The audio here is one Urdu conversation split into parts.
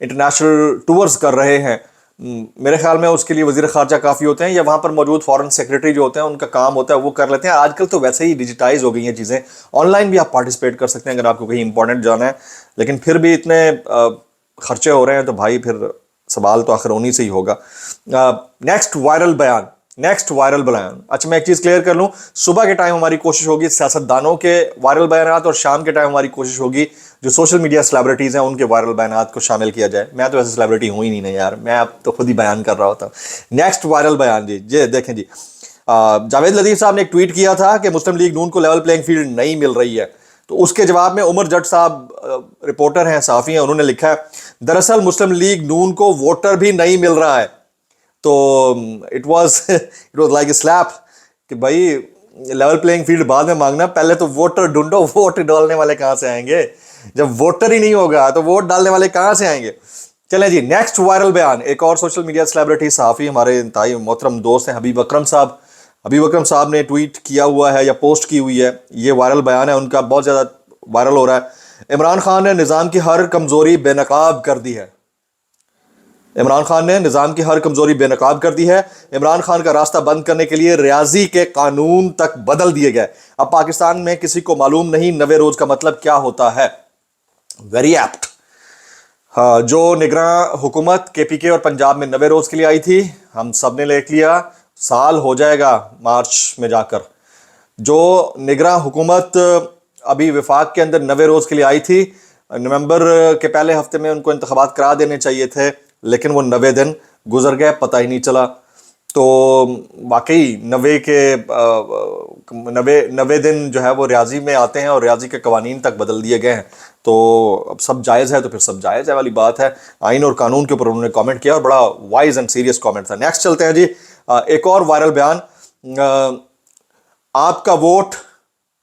انٹرنیشنل ٹورز کر رہے ہیں. میرے خیال میں اس کے لیے وزیر خارجہ کافی ہوتے ہیں, یا وہاں پر موجود فارن سیکریٹری جو ہوتے ہیں ان کا کام ہوتا ہے وہ کر لیتے ہیں. آج کل تو ویسے ہی ڈیجیٹائز ہو گئی ہیں چیزیں, آن لائن بھی آپ پارٹیسپیٹ کر سکتے ہیں اگر آپ کو کہیں امپورٹنٹ جانا ہے, لیکن پھر بھی اتنے خرچے ہو رہے ہیں تو بھائی پھر سوال تو آخر انہی سے ہی ہوگا. نیکسٹ وائرل بیان. اچھا میں ایک چیز کلیئر کر لوں, صبح کے ٹائم ہماری کوشش ہوگی سیاستدانوں کے وائرل بیانات, اور شام کے ٹائم ہماری کوشش ہوگی جو سوشل میڈیا سیلیبریٹیز ہیں ان کے وائرل بیانات کو شامل کیا جائے. میں تو ایسے سیلیبریٹی ہوں ہی نہیں یار, میں اب تو خود ہی بیان کر رہا ہوتا ہوں. نیکسٹ وائرل بیان جی دیکھیں جی, جاوید لطیف صاحب نے ایک ٹویٹ کیا تھا کہ مسلم لیگ نون کو لیول پلینگ فیلڈ نہیں مل رہی ہے, تو اس کے جواب میں عمر جٹ صاحب رپورٹر ہیں, صحافی ہیں, انہوں نے لکھا ہے دراصل مسلم لیگ نون کو ووٹر بھی نہیں مل رہا ہے. تو it was like a slip کہ بھائی لیول پلینگ فیلڈ بعد میں مانگنا, پہلے تو ووٹر ڈھونڈو, ووٹ ڈالنے والے کہاں سے آئیں گے جب ووٹر ہی نہیں ہوگا, تو ووٹ ڈالنے والے کہاں سے آئیں گے. چلیں جی نیکسٹ وائرل بیان. ایک اور سوشل میڈیا سیلیبریٹی صحافی ہمارے انتہائی محترم دوست ہیں حبیب اکرم صاحب نے ٹویٹ کیا ہوا ہے یا پوسٹ کی ہوئی ہے, یہ وائرل بیان ہے ان کا, بہت زیادہ وائرل ہو رہا ہے. عمران خان نے نظام کی ہر کمزوری بے نقاب کر دی ہے. عمران خان کا راستہ بند کرنے کے لیے ریاضی کے قانون تک بدل دیے گئے. اب پاکستان میں کسی کو معلوم نہیں 90 روز کا مطلب کیا ہوتا ہے. Very apt. جو نگراں حکومت کے پی کے اور پنجاب میں 90 روز کے لیے آئی تھی, ہم سب نے لکھ لیا سال ہو جائے گا مارچ میں جا کر. جو نگراں حکومت ابھی وفاق کے اندر 90 روز کے لیے آئی تھی, نومبر کے پہلے ہفتے میں ان کو انتخابات کرا دینے چاہیے تھے, لیکن وہ 90 دن گزر گئے, پتہ ہی نہیں چلا. تو واقعی 90 دن جو ہے وہ ریاضی میں آتے ہیں اور ریاضی کے قوانین تک بدل دیے گئے ہیں. تو اب سب جائز ہے تو پھر سب جائز ہے والی بات ہے. آئین اور قانون کے اوپر انہوں نے کامنٹ کیا اور بڑا وائز اینڈ سیریس کامنٹ تھا. نیکسٹ چلتے ہیں جی, ایک اور وائرل بیان. آپ کا ووٹ,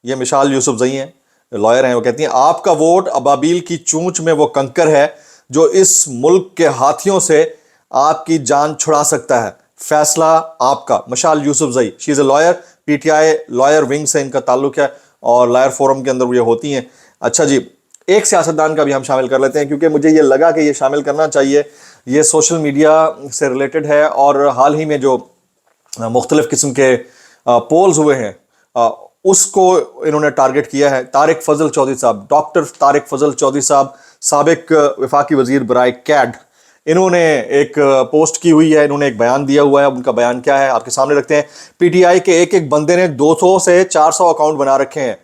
یہ مشال یوسف زئی ہیں, لائر ہیں, وہ کہتی ہیں آپ کا ووٹ ابابیل کی چونچ میں وہ کنکر ہے جو اس ملک کے ہاتھیوں سے آپ کی جان چھڑا سکتا ہے, فیصلہ آپ کا. Mishal Yousafzai, she is a lawyer, P T I lawyer wing سے ان کا تعلق ہے اور لائر فورم کے اندر یہ ہوتی ہیں. اچھا جی, ایک سیاستدان کا بھی ہم شامل کر لیتے ہیں کیونکہ مجھے یہ لگا کہ یہ شامل کرنا چاہیے, یہ سوشل میڈیا سے ریلیٹڈ ہے اور حال ہی میں جو مختلف قسم کے پولز ہوئے ہیں اس کو انہوں نے ٹارگٹ کیا ہے. طارق فضل چودھری صاحب, ڈاکٹر طارق فضل چودھری صاحب, سابق وفاقی وزیر برائے کیڈ, انہوں نے ایک پوسٹ کی ہوئی ہے, انہوں نے ایک بیان دیا ہوا ہے. ان کا بیان کیا ہے آپ کے سامنے رکھتے ہیں. پی ٹی آئی کے ایک بندے نے 200 سے 400 اکاؤنٹ بنا رکھے ہیں,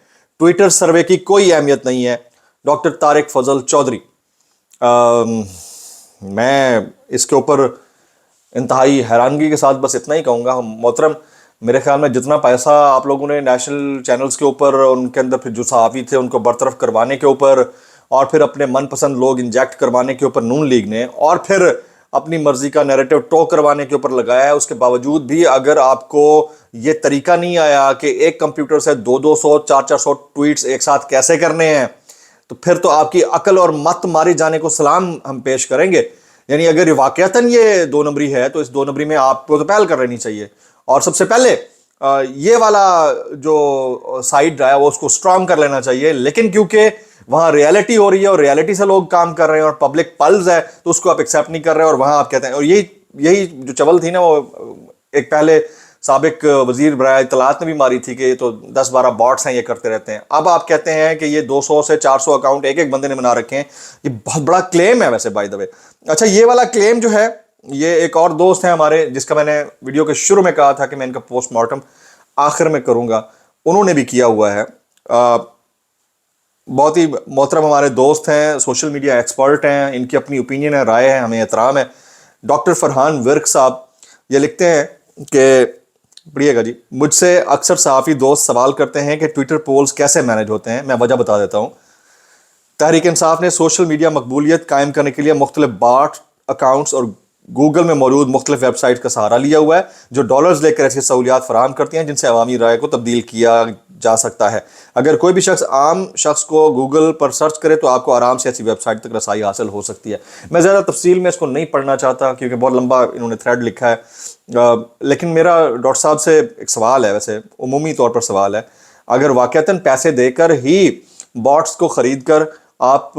ٹویٹر سروے کی کوئی اہمیت نہیں ہے. ڈاکٹر طارق فضل چودھری. میں اس کے اوپر انتہائی حیرانگی کے ساتھ بس اتنا ہی کہوں گا محترم, میرے خیال میں جتنا پیسہ آپ لوگوں نے نیشنل چینلز کے اوپر, ان کے اندر پھر جو صحافی تھے ان کو برطرف کروانے کے اوپر, اور پھر اپنے من پسند لوگ انجیکٹ کروانے کے اوپر نون لیگ نے, اور پھر اپنی مرضی کا نیریٹو ٹو کروانے کے اوپر لگایا ہے, اس کے باوجود بھی اگر آپ کو یہ طریقہ نہیں آیا کہ ایک کمپیوٹر سے 200 400 ٹویٹس ایک ساتھ کیسے کرنے ہیں, تو پھر تو آپ کی عقل اور مت ماری جانے کو سلام ہم پیش کریں گے. یعنی اگر واقعتاً یہ 2 نمبری ہے تو اس 2 نمبری میں آپ کو تو پہل کر رہنی چاہیے, اور سب سے پہلے یہ والا جو سائڈ ہے وہ اس کو سٹرانگ کر لینا چاہیے. لیکن کیونکہ وہاں ریالٹی ہو رہی ہے اور ریالٹی سے لوگ کام کر رہے ہیں اور پبلک پلز ہے, تو اس کو آپ ایکسیپٹ نہیں کر رہے, اور وہاں آپ کہتے ہیں, اور یہی جو چول تھی نا وہ ایک پہلے سابق وزیر برائے اطلاعات نے بھی ماری تھی کہ یہ تو 10-12 باٹس ہیں, یہ کرتے رہتے ہیں. اب آپ کہتے ہیں کہ یہ 200 سے 400 اکاؤنٹ ایک بندے نے بنا رکھے ہیں. یہ بہت بڑا کلیم ہے ویسے بائی دا وے. اچھا, یہ والا کلیم جو ہے, یہ ایک اور دوست ہیں ہمارے جس کا میں نے ویڈیو کے شروع میں کہا تھا کہ میں ان کا پوسٹ مارٹم آخر میں کروں گا, انہوں نے بھی کیا ہوا ہے. بہت ہی محترم ہمارے دوست ہیں, سوشل میڈیا ایکسپرٹ ہیں, ان کی اپنی اوپینین ہے, رائے ہے, ہمیں احترام ہے. ڈاکٹر فرحان ورک صاحب یہ لکھتے ہیں کہ پڑھیے گا جی, مجھ سے اکثر صحافی دوست سوال کرتے ہیں کہ ٹویٹر پولز کیسے مینج ہوتے ہیں. میں وجہ بتا دیتا ہوں. تحریک انصاف نے سوشل میڈیا مقبولیت قائم کرنے کے لیے مختلف باٹ اکاؤنٹس اور گوگل میں موجود مختلف ویب سائٹ کا سہارا لیا ہوا ہے جو ڈالرز لے کر ایسی سہولیات فراہم کرتی ہیں جن سے عوامی رائے کو تبدیل کیا جا سکتا ہے. اگر کوئی بھی شخص عام شخص کو گوگل پر سرچ کرے تو آپ کو آرام سے ایسی ویب سائٹ تک رسائی حاصل ہو سکتی ہے. میں زیادہ تفصیل میں اس کو نہیں پڑھنا چاہتا کیونکہ بہت لمبا انہوں نے تھریڈ لکھا ہے, لیکن میرا ڈاکٹر صاحب سے ایک سوال ہے, ویسے عمومی طور پر سوال ہے, اگر واقعتاً پیسے دے کر ہی باٹس کو خرید کر آپ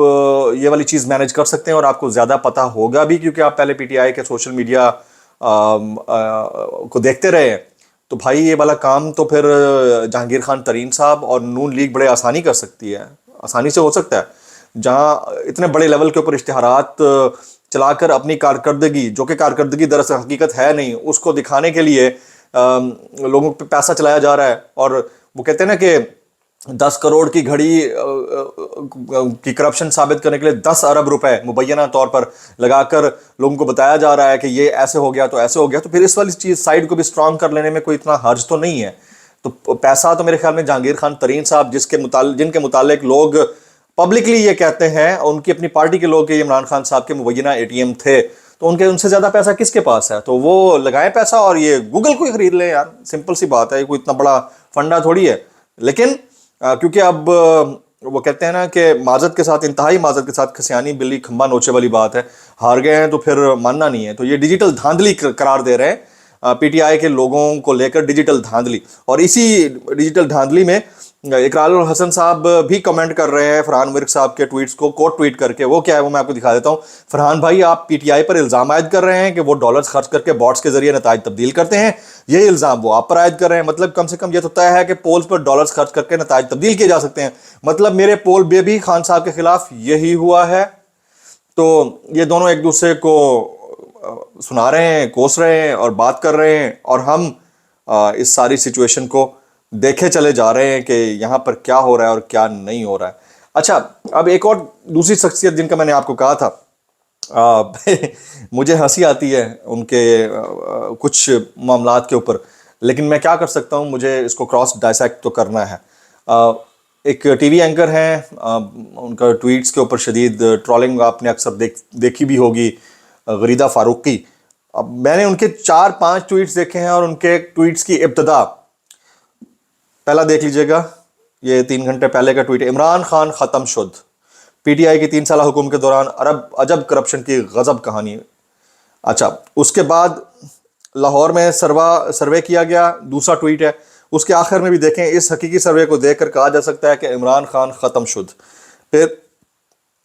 یہ والی چیز مینیج کر سکتے ہیں اور آپ کو زیادہ پتہ ہوگا بھی، کیونکہ آپ پہلے پی ٹی آئی کے سوشل میڈیا کو دیکھتے رہے ہیں. تو بھائی یہ والا کام تو پھر جہانگیر خان ترین صاحب اور نون لیگ بڑے آسانی کر سکتی ہے، آسانی سے ہو سکتا ہے. جہاں اتنے بڑے لیول کے اوپر اشتہارات چلا کر اپنی کارکردگی، جو کہ کارکردگی دراصل حقیقت ہے نہیں، اس کو دکھانے کے لیے لوگوں پہ پیسہ چلایا جا رہا ہے. اور وہ کہتے ہیں نا کہ 10 کروڑ کی گھڑی کی کرپشن ثابت کرنے کے لیے 10 ارب روپے مبینہ طور پر لگا کر لوگوں کو بتایا جا رہا ہے کہ یہ ایسے ہو گیا تو ایسے ہو گیا. تو پھر اس والی چیز سائڈ کو بھی اسٹرانگ کر لینے میں کوئی اتنا حرج تو نہیں ہے. تو پیسہ تو میرے خیال میں جہانگیر خان ترین صاحب جن کے متعلق لوگ پبلکلی یہ کہتے ہیں، ان کی اپنی پارٹی کے لوگ کہ یہ عمران خان صاحب کے مبینہ اے ٹی ایم تھے، تو ان سے زیادہ پیسہ کس کے پاس ہے؟ تو وہ لگائیں پیسہ اور یہ گوگل کو ہی خرید لیں یار. سمپل سی بات ہے، کوئی اتنا بڑا فنڈا تھوڑی ہے. لیکن کیونکہ اب وہ کہتے ہیں نا کہ معذرت کے ساتھ، انتہائی معذرت کے ساتھ، کھسیانی بلی کھمبا نوچے والی بات ہے. ہار گئے ہیں تو پھر ماننا نہیں ہے. تو یہ ڈیجیٹل دھاندلی قرار دے رہے ہیں پی ٹی آئی کے لوگوں کو لے کر، ڈیجیٹل دھاندلی. اور اسی ڈیجیٹل دھاندلی میں اقرار الحسن صاحب بھی کمنٹ کر رہے ہیں فرحان ورک صاحب کے ٹویٹس کو کوٹ ٹویٹ کر کے. وہ کیا ہے وہ میں آپ کو دکھا دیتا ہوں. فرحان بھائی، آپ پی ٹی آئی پر الزام عائد کر رہے ہیں کہ وہ ڈالرز خرچ کر کے باٹس کے ذریعے نتائج تبدیل کرتے ہیں. یہی الزام وہ آپ پر عائد کر رہے ہیں. مطلب کم سے کم یہ تو طے ہے کہ پولز پر ڈالرز خرچ کر کے نتائج تبدیل کیے جا سکتے ہیں. مطلب میرے پول میں بھی خان صاحب کے خلاف یہی ہوا ہے. تو یہ دونوں ایک دوسرے کو سنا رہے ہیں، کوس رہے ہیں اور بات کر رہے ہیں، اور ہم اس ساری سچویشن کو دیکھے چلے جا رہے ہیں کہ یہاں پر کیا ہو رہا ہے اور کیا نہیں ہو رہا ہے. اچھا، اب ایک اور دوسری شخصیت جن کا میں نے آپ کو کہا تھا، مجھے ہنسی آتی ہے ان کے کچھ معاملات کے اوپر، لیکن میں کیا کر سکتا ہوں، مجھے اس کو کراس ڈائسیکٹ تو کرنا ہے. ایک ٹی وی اینکر ہیں، ان کا ٹویٹس کے اوپر شدید ٹرولنگ آپ نے اکثر دیکھی بھی ہوگی، غریدہ فاروقی. اب میں نے ان کے 4-5 ٹویٹس دیکھے ہیں، اور ان کے ٹویٹس کی ابتدا پہلا دیکھ لیجئے گا. یہ 3 گھنٹے پہلے کا ٹویٹ ہے: عمران خان ختم شد، پی ٹی آئی کی 3 سالہ حکومت کے دوران عجب کرپشن کی غضب کہانی. اچھا، اس کے بعد لاہور میں سروے کیا گیا، دوسرا ٹویٹ ہے. اس کے آخر میں بھی دیکھیں، اس حقیقی سروے کو دیکھ کر کہا جا سکتا ہے کہ عمران خان ختم شد. پھر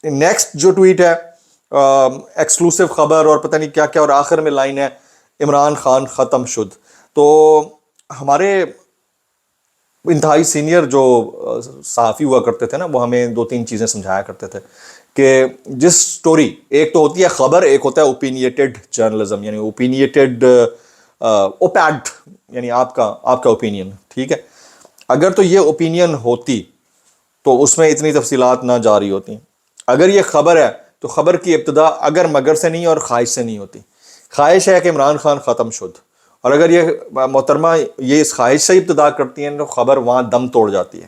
نیکسٹ جو ٹویٹ ہے، ایکسکلوسیو خبر اور پتہ نہیں کیا کیا، اور آخر میں لائن ہے عمران خان ختم شد. تو ہمارے انتہائی سینئر جو صحافی ہوا کرتے تھے نا، وہ ہمیں 2-3 چیزیں سمجھایا کرتے تھے کہ جس سٹوری، ایک تو ہوتی ہے خبر، ایک ہوتا ہے اوپینیٹڈ جرنلزم، یعنی اوپینیٹڈ اوپیڈ، یعنی آپ کا اوپینین. ٹھیک ہے، اگر تو یہ اوپینین ہوتی تو اس میں اتنی تفصیلات نہ جاری ہوتی. اگر یہ خبر ہے تو خبر کی ابتدا اگر مگر سے نہیں اور خواہش سے نہیں ہوتی. خواہش ہے کہ عمران خان ختم شد، اور اگر یہ محترمہ یہ اس خواہش سے ابتدا کرتی ہیں تو خبر وہاں دم توڑ جاتی ہے،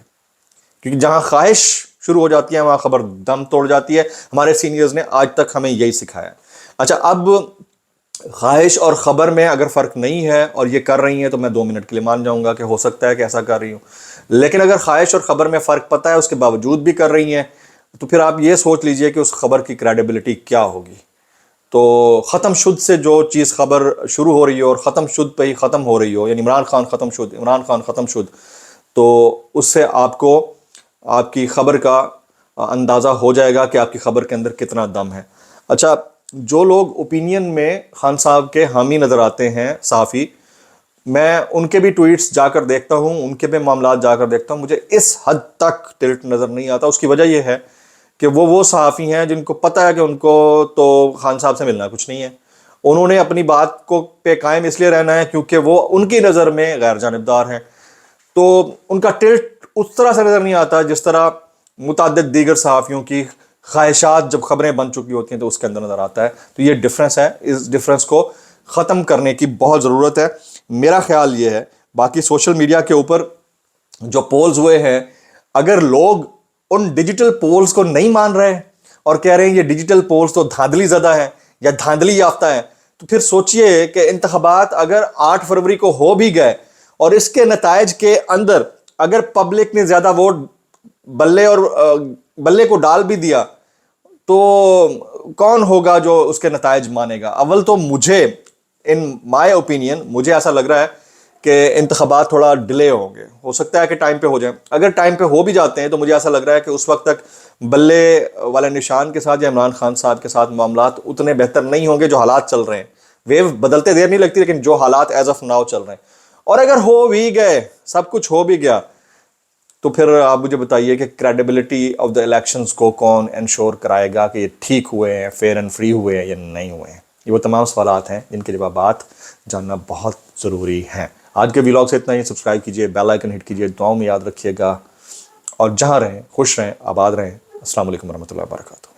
کیونکہ جہاں خواہش شروع ہو جاتی ہے وہاں خبر دم توڑ جاتی ہے. ہمارے سینئرز نے آج تک ہمیں یہی سکھایا. اچھا، اب خواہش اور خبر میں اگر فرق نہیں ہے اور یہ کر رہی ہیں تو میں 2 منٹ کے لیے مان جاؤں گا کہ ہو سکتا ہے کہ ایسا کر رہی ہوں. لیکن اگر خواہش اور خبر میں فرق پتہ ہے، اس کے باوجود بھی کر رہی ہیں، تو پھر آپ یہ سوچ لیجئے کہ اس خبر کی کریڈیبلٹی کیا ہوگی. تو ختم شد سے جو چیز خبر شروع ہو رہی ہو اور ختم شد پہ ہی ختم ہو رہی ہو، یعنی عمران خان ختم شد، عمران خان ختم شد، تو اس سے آپ کو آپ کی خبر کا اندازہ ہو جائے گا کہ آپ کی خبر کے اندر کتنا دم ہے. اچھا، جو لوگ اوپینین میں خان صاحب کے حامی نظر آتے ہیں صحافی، میں ان کے بھی ٹویٹس جا کر دیکھتا ہوں، ان کے بھی معاملات جا کر دیکھتا ہوں، مجھے اس حد تک ٹلٹ نظر نہیں آتا. اس کی وجہ یہ ہے کہ وہ صحافی ہیں جن کو پتہ ہے کہ ان کو تو خان صاحب سے ملنا کچھ نہیں ہے. انہوں نے اپنی بات کو پہ قائم اس لیے رہنا ہے کیونکہ وہ ان کی نظر میں غیر جانبدار ہیں. تو ان کا ٹلٹ اس طرح سے نظر نہیں آتا جس طرح متعدد دیگر صحافیوں کی خواہشات جب خبریں بن چکی ہوتی ہیں تو اس کے اندر نظر آتا ہے. تو یہ ڈفرینس ہے، اس ڈفرینس کو ختم کرنے کی بہت ضرورت ہے. میرا خیال یہ ہے، باقی سوشل میڈیا کے اوپر جو پولز ہوئے ہیں، اگر لوگ ان ڈیجیٹل پولز کو نہیں مان رہے اور کہہ رہے ہیں یہ ڈیجیٹل پولز تو دھاندلی زدہ ہیں یا دھاندلی یافتہ ہیں، تو پھر سوچئے کہ انتخابات اگر 8 فروری کو ہو بھی گئے اور اس کے نتائج کے اندر اگر پبلک نے زیادہ ووٹ بلے کو ڈال بھی دیا تو کون ہوگا جو اس کے نتائج مانے گا؟ اول تو مجھے ان مائی اوپینین مجھے ایسا لگ رہا ہے کہ انتخابات تھوڑا ڈیلے ہوں گے. ہو سکتا ہے کہ ٹائم پہ ہو جائیں. اگر ٹائم پہ ہو بھی جاتے ہیں تو مجھے ایسا لگ رہا ہے کہ اس وقت تک بلے والے نشان کے ساتھ یا عمران خان صاحب کے ساتھ معاملات اتنے بہتر نہیں ہوں گے جو حالات چل رہے ہیں. ویو بدلتے دیر نہیں لگتی، لیکن جو حالات ایز آف ناؤ چل رہے ہیں، اور اگر ہو بھی گئے، سب کچھ ہو بھی گیا، تو پھر آپ مجھے بتائیے کہ کریڈیبلٹی آف دا الیکشنز کو کون انشور کرائے گا کہ یہ ٹھیک ہوئے ہیں، فیئر اینڈ فری ہوئے ہیں یا نہیں ہوئے ہیں. یہ وہ تمام سوالات ہیں جن کے جوابات جاننا بہت ضروری ہیں. آج کے ویلاگ سے اتنا ہی. سبسکرائب کیجئے، بیل آئیکن ہٹ کیجئے، دعاؤں میں یاد رکھیے گا، اور جہاں رہیں خوش رہیں، آباد رہیں. السلام علیکم ورحمۃ اللہ وبرکاتہ.